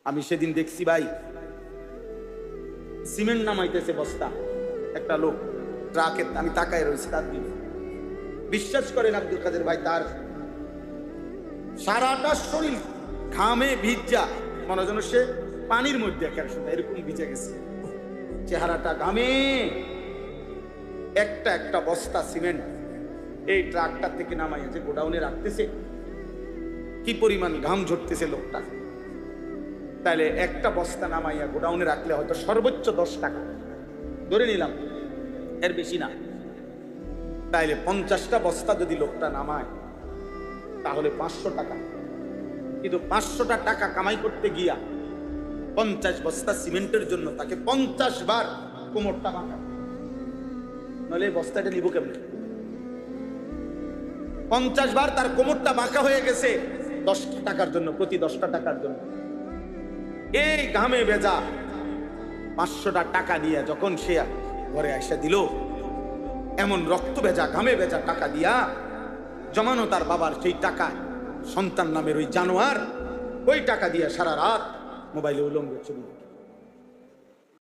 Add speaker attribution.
Speaker 1: আমি সেদিন দেখছি ভাই, সিমেন্ট নামাইতেছে বস্তা একটা লোক ট্রাকে, আমি তাকায় রয়েছি তার দিকে। বিশ্বাস করেন আব্দুল কাদের ভাই, তার সারাটা শরীর ঘামে ভিজা, মনে যেন সে পানির মধ্যে এরকম ভিজে গেছে চেহারাটা ঘামে। একটা একটা বস্তা সিমেন্ট এই ট্রাকটা থেকে নামাইয়া যে গোডাউনে রাখতেছে, কি পরিমাণ ঘাম ঝরতেছে লোকটা। তাহলে একটা বস্তা নামাইয়া গোডাউনে রাখলে হয়তো সর্বোচ্চ 10 টাকা ধরে নিলাম, এর বেশি না। তাইলে 50টা বস্তা যদি লোকটা নামায় তাহলে 500 টাকা। কিন্তু 500টা টাকা কামাই করতে গিয়া 50 বস্তা সিমেন্টের জন্য তাকে 50 বার কোমরটা বাঁকা, নইলে বস্তাটা নিব কেমন? 50 বার তার কোমরটা বাঁকা হয়ে গেছে 10 টাকার জন্য, প্রতি 10টা টাকার জন্য। এই ঘামে ভেজা 500টা টাকা দিয়ে যখন সে ঘরে এসে দিল, এমন রক্ত ভেজা ঘামে ভেজা টাকা দিয়া জমানো তার বাবার সেই টাকা, সন্তান নামের ওই জানোয়ার ওই টাকা দিয়ে সারা রাত মোবাইলে উলঙ্গ ছবি